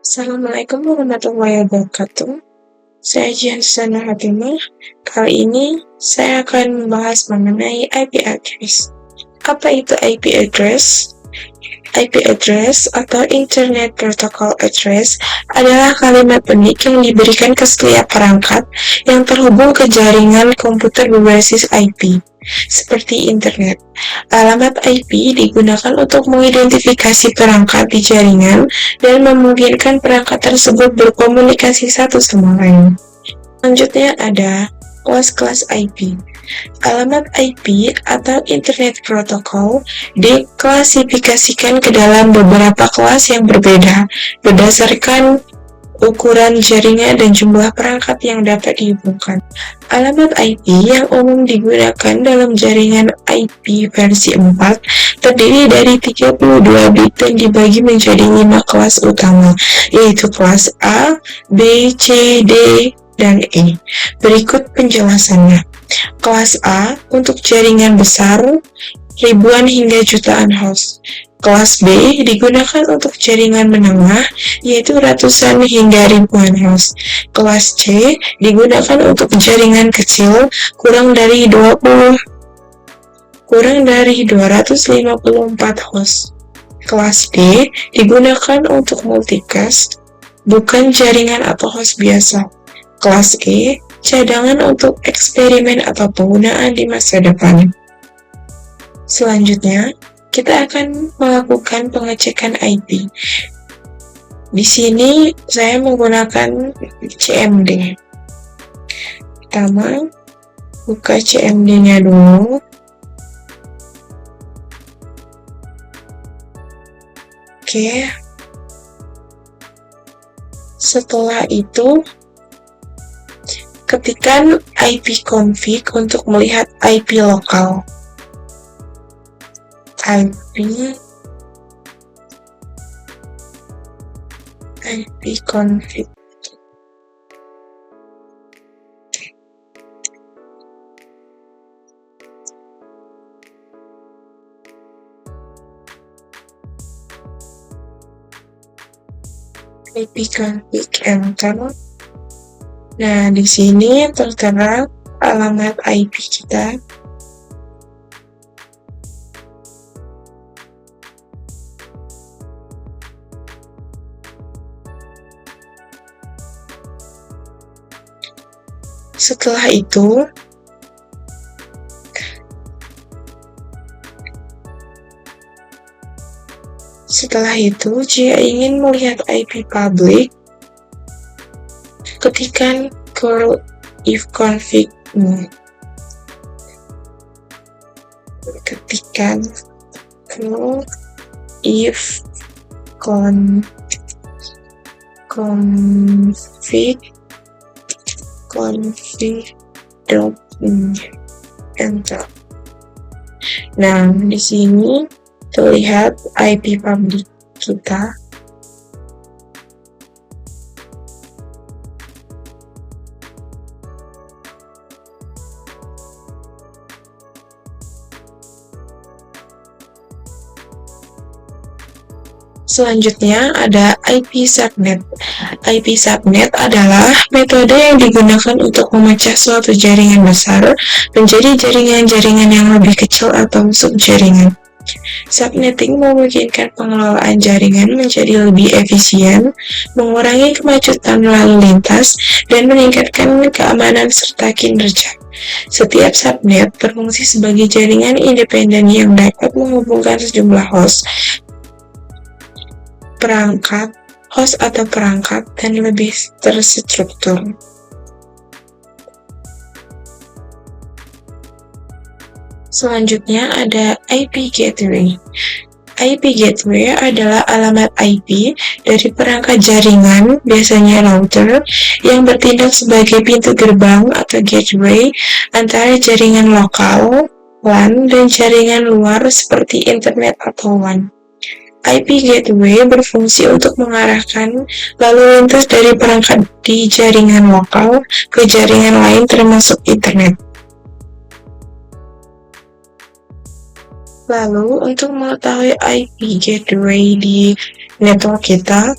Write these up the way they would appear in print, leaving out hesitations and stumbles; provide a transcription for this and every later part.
Assalamualaikum warahmatullahi wabarakatuh. Saya Jihan Susana Hatimah. Kali ini saya akan membahas mengenai IP address. Apa itu IP address? IP address atau Internet Protocol Address adalah kalimat unik yang diberikan ke setiap perangkat yang terhubung ke jaringan komputer berbasis IP, seperti internet. Alamat IP digunakan untuk mengidentifikasi perangkat di jaringan dan memungkinkan perangkat tersebut berkomunikasi satu sama lain. Selanjutnya ada kelas-kelas IP. Alamat IP atau Internet Protocol diklasifikasikan ke dalam beberapa kelas yang berbeda berdasarkan ukuran jaringan dan jumlah perangkat yang dapat dihubungkan. Alamat IP yang umum digunakan dalam jaringan IP versi 4 terdiri dari 32 bit dan dibagi menjadi 5 kelas utama, yaitu kelas A, B, C, D, dan E. Berikut penjelasannya. Kelas A untuk jaringan besar, ribuan hingga jutaan host. Kelas B digunakan untuk jaringan menengah, yaitu ratusan hingga ribuan host. Kelas C digunakan untuk jaringan kecil, kurang dari 254 host. Kelas D digunakan untuk multicast, bukan jaringan atau host biasa. Kelas E cadangan untuk eksperimen atau penggunaan di masa depan. Selanjutnya, kita akan melakukan pengecekan IP. Di sini saya menggunakan CMD. Pertama, buka CMD-nya dulu. Oke. Setelah itu, ketikkan ipconfig untuk melihat IP lokal. ipconfig. ipconfig enter. Nah, di sini tertera alamat IP kita. Setelah itu, jika ingin melihat IP public, ketikkan curl ifconfig. Ketikkan curl ifconfig enter. Nah, di sini terlihat IP public kita. Selanjutnya ada IP subnet. IP subnet adalah metode yang digunakan untuk memecah suatu jaringan besar menjadi jaringan-jaringan yang lebih kecil atau subjaringan. Subnetting memungkinkan pengelolaan jaringan menjadi lebih efisien, mengurangi kemacetan lalu lintas, dan meningkatkan keamanan serta kinerja. Setiap subnet berfungsi sebagai jaringan independen yang dapat menghubungkan sejumlah host atau perangkat dan lebih terstruktur. Selanjutnya ada IP gateway. IP gateway adalah alamat IP dari perangkat jaringan, biasanya router, yang bertindak sebagai pintu gerbang atau gateway antara jaringan lokal, LAN, dan jaringan luar seperti internet atau WAN. IP gateway berfungsi untuk mengarahkan lalu lintas dari perangkat di jaringan lokal ke jaringan lain termasuk internet. Lalu, untuk mengetahui IP gateway di network kita,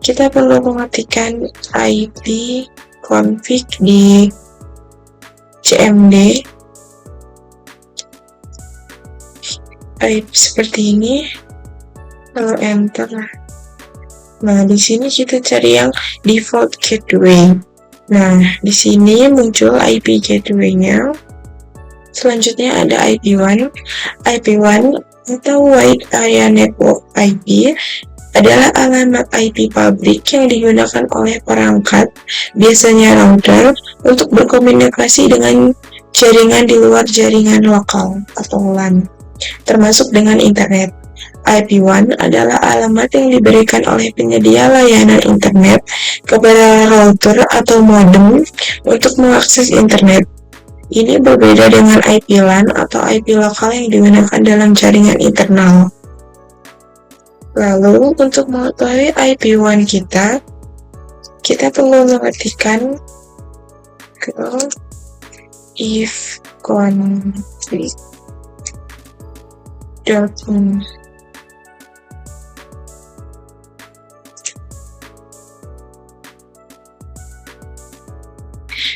kita perlu mengetikkan IP config di cmd IP seperti ini, lalu enter. Nah, di sini kita cari yang default gateway. Nah, di sini muncul IP gateway-nya. Selanjutnya ada IP1. IP1 atau Wide Area Network IP adalah alamat IP pabrik yang digunakan oleh perangkat, biasanya router, untuk berkomunikasi dengan jaringan di luar jaringan lokal atau LAN, termasuk dengan internet. IP1 adalah alamat yang diberikan oleh penyedia layanan internet kepada router atau modem untuk mengakses internet. Ini berbeda dengan IP LAN atau IP lokal yang digunakan dalam jaringan internal. Lalu, untuk mengetahui IP1 kita perlu mengetikkan ke if config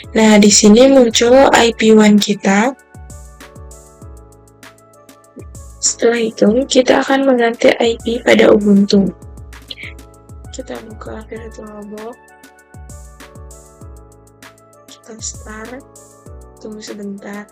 Nah, di sini muncul IP1 kita. Setelah itu, kita akan mengganti IP pada Ubuntu. Kita buka VirtualBox. Kita start. Tunggu sebentar.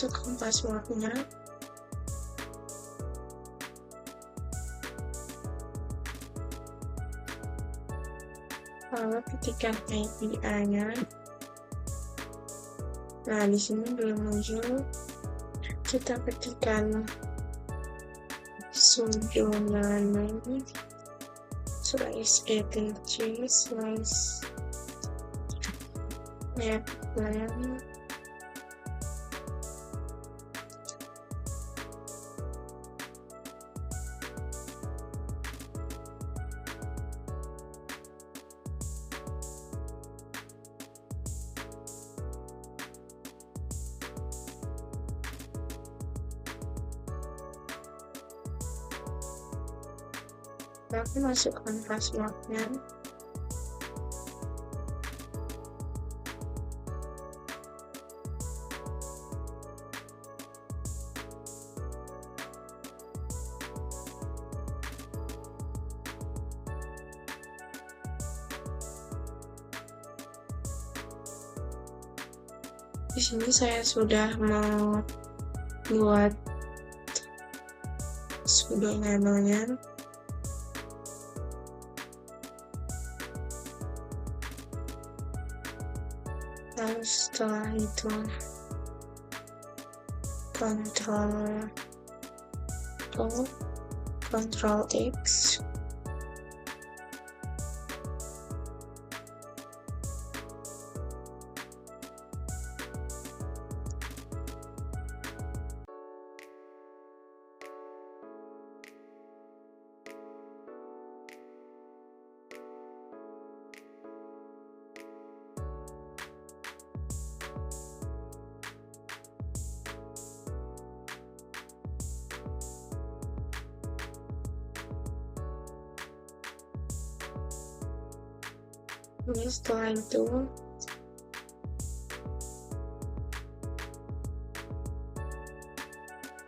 Masukkan passwordnya. Lalu ketikkan API-nya. Nah, di sini belum muncul. Kita ketikkan sudo nano slice 18G, slice plan. Aku masukkan passwordnya. Di sini saya sudah membuat sudo labelnya. Lalu setelah itu Ctrl X, ini setelah itu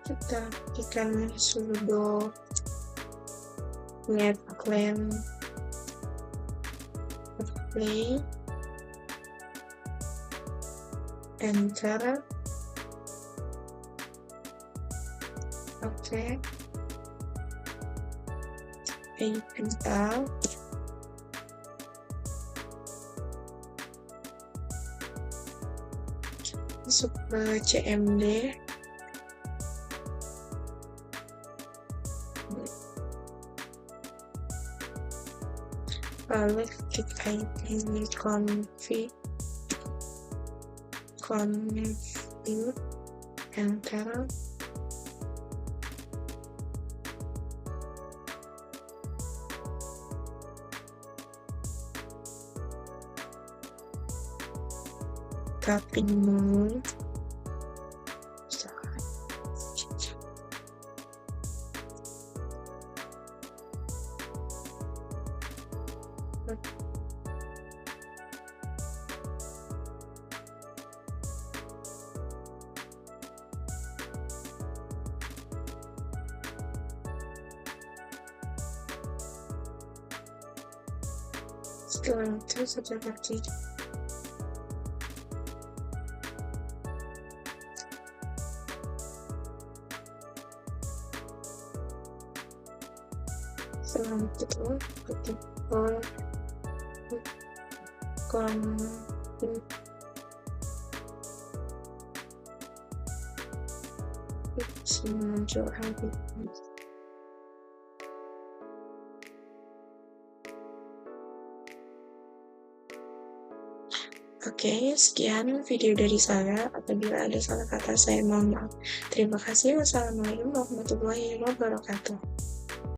kita berikan sudo net clean play, enter. Oke, APL masuk ke CMD, lalu klik IP config, enter. Copy dulu. Setelah itu sudah berdiri. Setelah itu ketik muncul habis. Oke, sekian video dari saya. Apabila ada salah kata, saya mohon maaf. Terima kasih. Wassalamualaikum warahmatullahi wabarakatuh.